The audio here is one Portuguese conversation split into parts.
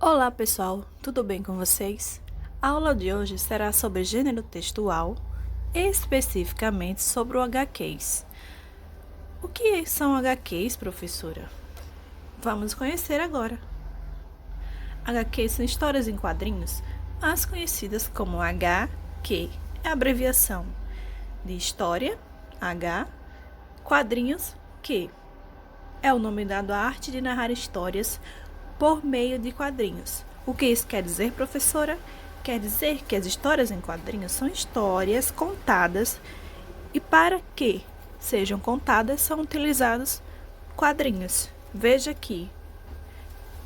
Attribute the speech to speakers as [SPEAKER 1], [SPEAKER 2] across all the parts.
[SPEAKER 1] Olá pessoal, tudo bem com vocês? A aula de hoje será sobre gênero textual, especificamente sobre o HQs. O que são HQs, professora? Vamos conhecer agora. HQs são histórias em quadrinhos, mais conhecidas como HQ, é a abreviação de história, H, quadrinhos, Q. É o nome dado à arte de narrar histórias por meio de quadrinhos. O que isso quer dizer, professora? Quer dizer que as histórias em quadrinhos são histórias contadas e para que sejam contadas são utilizados quadrinhos. Veja aqui,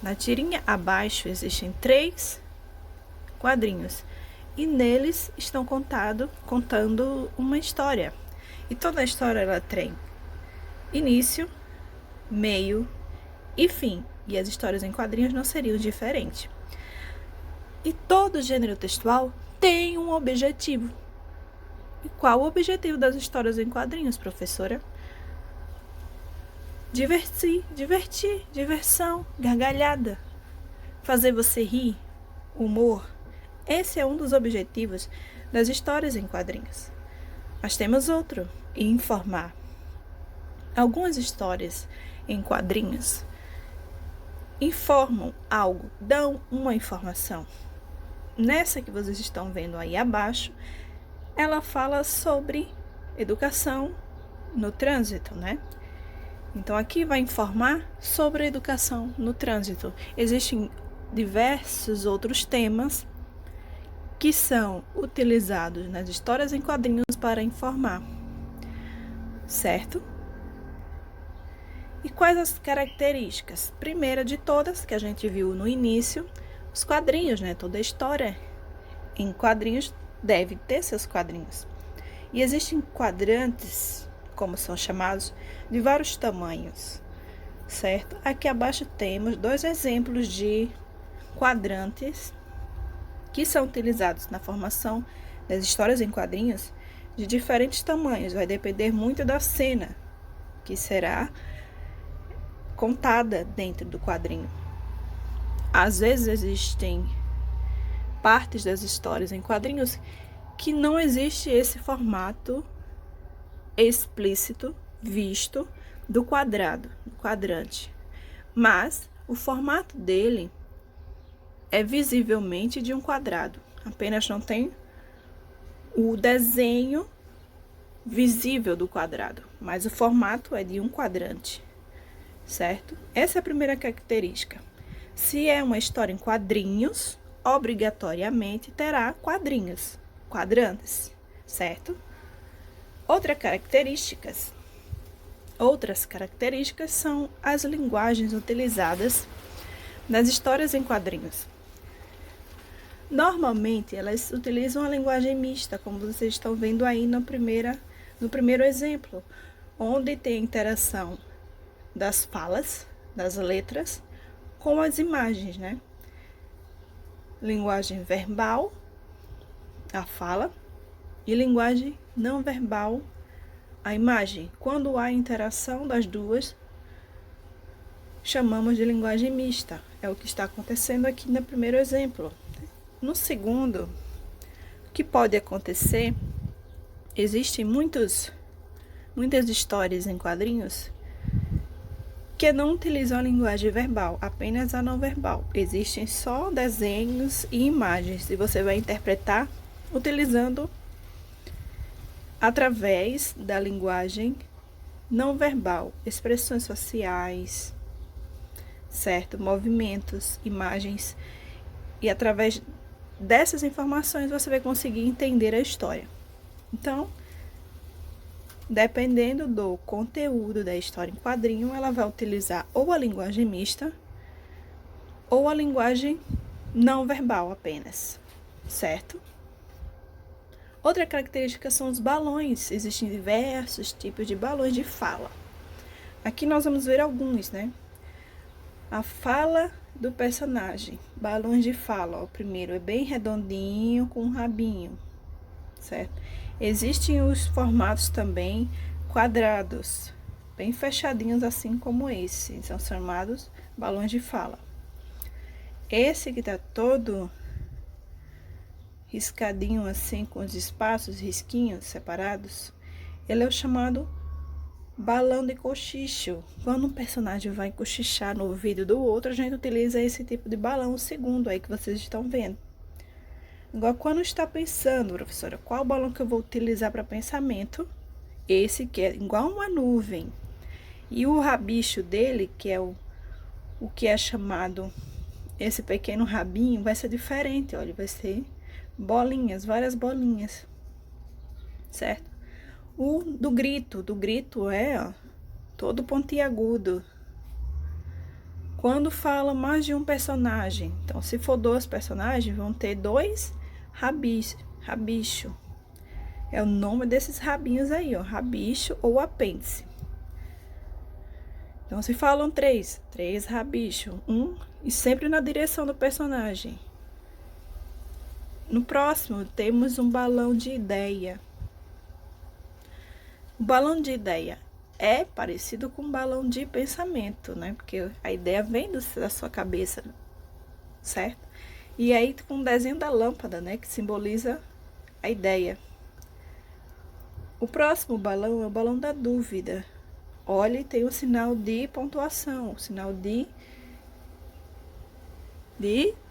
[SPEAKER 1] na tirinha abaixo existem 3 quadrinhos e neles estão contando uma história. E toda a história ela tem início, meio e fim. E as histórias em quadrinhos não seriam diferentes. E todo gênero textual tem um objetivo. E qual o objetivo das histórias em quadrinhos, professora? Divertir, diversão, gargalhada, fazer você rir, humor. Esse é um dos objetivos das histórias em quadrinhos. Mas temos outro, informar. Algumas histórias em quadrinhos informam algo, dão uma informação. Nessa que vocês estão vendo aí abaixo, ela fala sobre educação no trânsito, né? Então aqui vai informar sobre a educação no trânsito. Existem diversos outros temas que são utilizados nas histórias em quadrinhos para informar, certo? E quais as características? Primeira de todas, que a gente viu no início, os quadrinhos, né? Toda história em quadrinhos deve ter seus quadrinhos. E existem quadrantes, como são chamados, de vários tamanhos, certo? Aqui abaixo temos 2 exemplos de quadrantes que são utilizados na formação das histórias em quadrinhos de diferentes tamanhos. Vai depender muito da cena que será contada dentro do quadrinho. Às vezes existem partes das histórias em quadrinhos que não existe esse formato explícito visto do quadrante, mas o formato dele é visivelmente de um quadrado, apenas não tem o desenho visível do quadrado, mas o formato é de um quadrante. Certo? Essa é a primeira característica. Se é uma história em quadrinhos, obrigatoriamente terá quadrantes, certo? Outras características são as linguagens utilizadas nas histórias em quadrinhos. Normalmente, elas utilizam a linguagem mista, como vocês estão vendo aí no primeiro exemplo, onde tem a interação das falas, das letras, com as imagens, né? Linguagem verbal, a fala, e linguagem não verbal, a imagem. Quando há interação das duas, chamamos de linguagem mista. É o que está acontecendo aqui no primeiro exemplo. No segundo, o que pode acontecer? Existem muitas histórias em quadrinhos que não utilizam a linguagem verbal, apenas a não verbal. Existem só desenhos e imagens, e você vai interpretar utilizando através da linguagem não verbal, expressões faciais, certo? Movimentos, imagens, e através dessas informações você vai conseguir entender a história. Então, dependendo do conteúdo da história em quadrinho, ela vai utilizar ou a linguagem mista ou a linguagem não verbal apenas, certo? Outra característica são os balões. Existem diversos tipos de balões de fala. Aqui nós vamos ver alguns, né? A fala do personagem. Balões de fala. O primeiro é bem redondinho, com um rabinho, certo? Existem os formatos também quadrados, bem fechadinhos, assim como esse. São chamados balões de fala. Esse que tá todo riscadinho assim, com os espaços, risquinhos separados, ele é o chamado balão de cochicho. Quando um personagem vai cochichar no ouvido do outro, a gente utiliza esse tipo de balão, o segundo aí que vocês estão vendo. Agora, quando está pensando, professora, qual balão que eu vou utilizar para pensamento? Esse que é igual uma nuvem. E o rabicho dele, que é o que é chamado, esse pequeno rabinho, vai ser diferente, olha, vai ser bolinhas, várias bolinhas, certo? O do grito é, ó, todo pontiagudo. Quando fala mais de um personagem, então se for 2 personagens, vão ter 2 rabicho. É o nome desses rabinhos aí, ó, rabicho ou apêndice. Então se falam 3 rabicho, e sempre na direção do personagem. No próximo, temos um balão de ideia. O balão de ideia é parecido com um balão de pensamento, né? Porque a ideia vem da sua cabeça, certo? E aí com o desenho da lâmpada, né? Que simboliza a ideia. O próximo balão é o balão da dúvida. Olha, tem o sinal de pontuação, o sinal de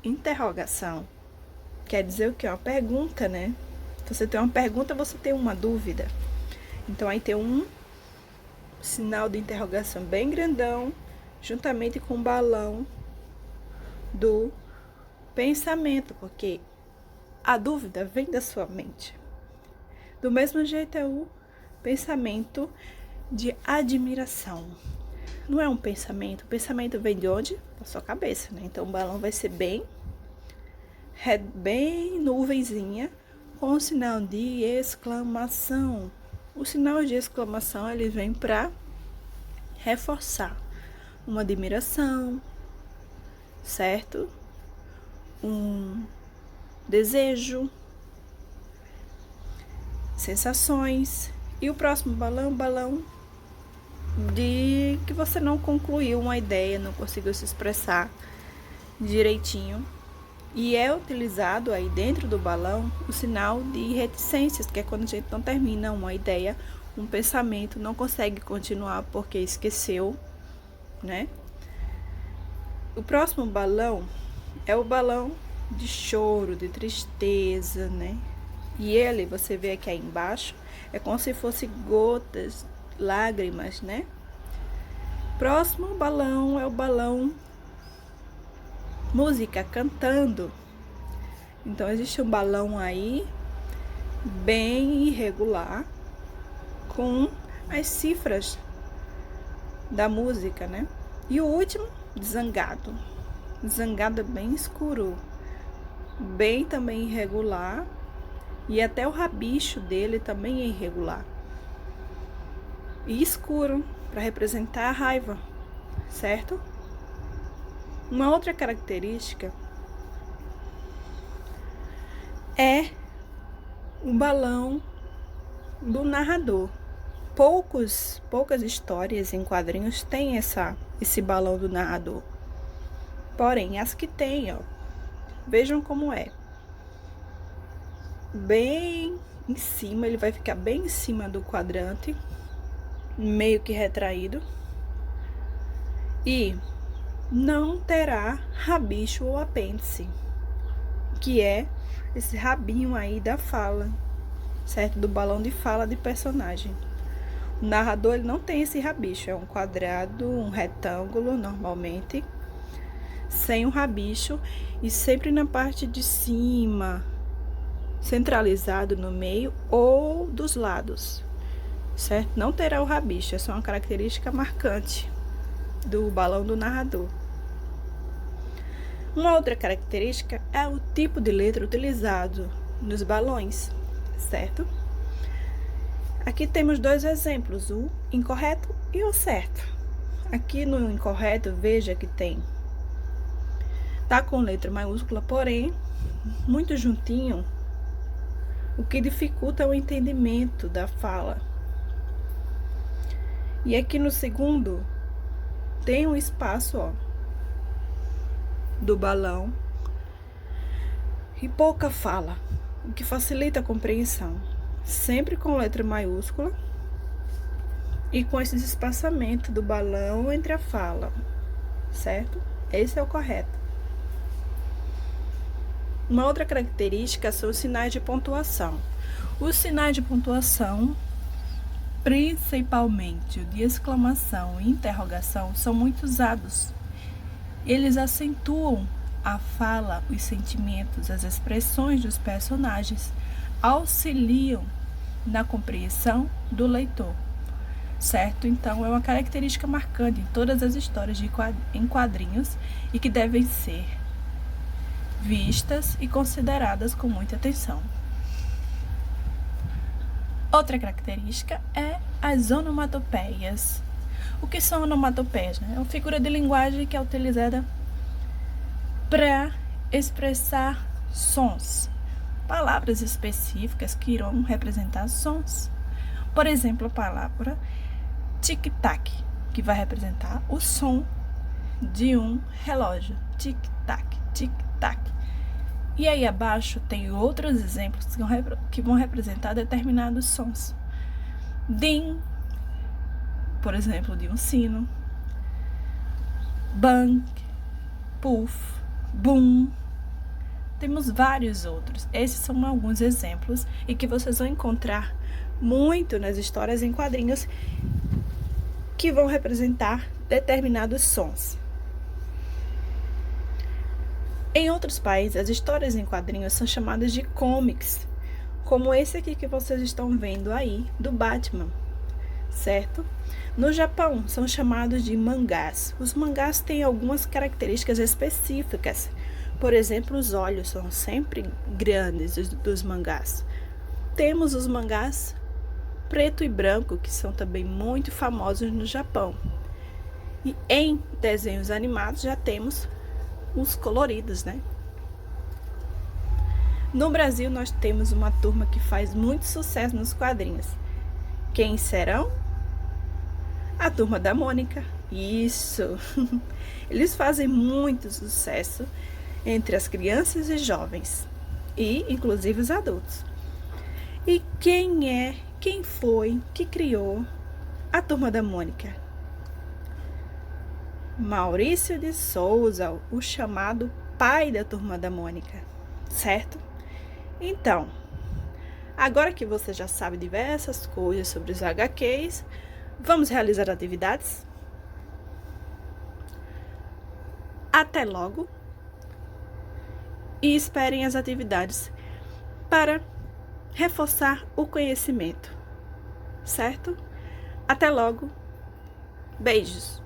[SPEAKER 1] interrogação. Quer dizer o quê? Uma pergunta, né? Você tem uma pergunta, você tem uma dúvida. Então, aí tem um sinal de interrogação bem grandão, juntamente com o balão do pensamento, porque a dúvida vem da sua mente. Do mesmo jeito é o pensamento de admiração. Não é um pensamento, o pensamento vem de onde? Da sua cabeça, né? Então, o balão vai ser bem nuvenzinha, com o sinal de exclamação. O sinal de exclamação, ele vem para reforçar uma admiração, certo? Um desejo, sensações. E o próximo balão, balão de que você não concluiu uma ideia, não conseguiu se expressar direitinho. E é utilizado aí dentro do balão o sinal de reticências, que é quando a gente não termina uma ideia, um pensamento, não consegue continuar porque esqueceu, né? O próximo balão é o balão de choro, de tristeza, né? E ele, você vê aqui aí embaixo, é como se fosse gotas, lágrimas, né? Próximo balão é o balão música, cantando. Então, existe um balão aí bem irregular com as cifras da música, né? E o último, zangado. Zangado é bem escuro, bem também irregular, e até o rabicho dele também é irregular e escuro, para representar a raiva, certo? Uma outra característica é o balão do narrador. Poucas histórias em quadrinhos têm esse balão do narrador. Porém, as que tem, ó, vejam como é. Bem em cima, ele vai ficar bem em cima do quadrante, meio que retraído. E não terá rabicho ou apêndice, que é esse rabinho aí da fala, certo? Do balão de fala de personagem. O narrador, ele não tem esse rabicho, é um quadrado, um retângulo, normalmente, sem um rabicho, e sempre na parte de cima, centralizado no meio ou dos lados, certo? Não terá o rabicho, essa é uma característica marcante do balão do narrador. Uma outra característica é o tipo de letra utilizado nos balões, certo? Aqui temos 2 exemplos, o incorreto e o certo. Aqui no incorreto, veja que tá com letra maiúscula, porém, muito juntinho, o que dificulta o entendimento da fala. E aqui no segundo, tem um espaço, ó, do balão e pouca fala, o que facilita a compreensão, sempre com letra maiúscula e com esse espaçamento do balão entre a fala, certo? Esse é o correto. Uma outra característica são os sinais de pontuação. Os sinais de pontuação, principalmente o de exclamação e interrogação, são muito usados. Eles acentuam a fala, os sentimentos, as expressões dos personagens, auxiliam na compreensão do leitor, certo? Então, é uma característica marcante em todas as histórias em quadrinhos e que devem ser vistas e consideradas com muita atenção. Outra característica é as onomatopeias. O que são onomatopeias? É uma figura de linguagem que é utilizada para expressar sons, palavras específicas que irão representar sons. Por exemplo, a palavra tic-tac, que vai representar o som de um relógio. Tic-tac, tic-tac. E aí abaixo tem outros exemplos que vão representar determinados sons. Ding, por exemplo, de um sino. Bang, puff, boom. Temos vários outros. Esses são alguns exemplos e que vocês vão encontrar muito nas histórias em quadrinhos que vão representar determinados sons. Em outros países, as histórias em quadrinhos são chamadas de comics, como esse aqui que vocês estão vendo aí, do Batman, certo? No Japão, são chamados de mangás. Os mangás têm algumas características específicas. Por exemplo, os olhos são sempre grandes dos mangás. Temos os mangás preto e branco, que são também muito famosos no Japão. E em desenhos animados já temos os coloridos, né? No Brasil, nós temos uma turma que faz muito sucesso nos quadrinhos. Quem serão? A Turma da Mônica. Isso! Eles fazem muito sucesso entre as crianças e jovens, e inclusive os adultos. E quem foi que criou a Turma da Mônica? Maurício de Souza, o chamado pai da Turma da Mônica, certo? Então, agora que você já sabe diversas coisas sobre os HQs, vamos realizar atividades? Até logo! E esperem as atividades para reforçar o conhecimento, certo? Até logo! Beijos!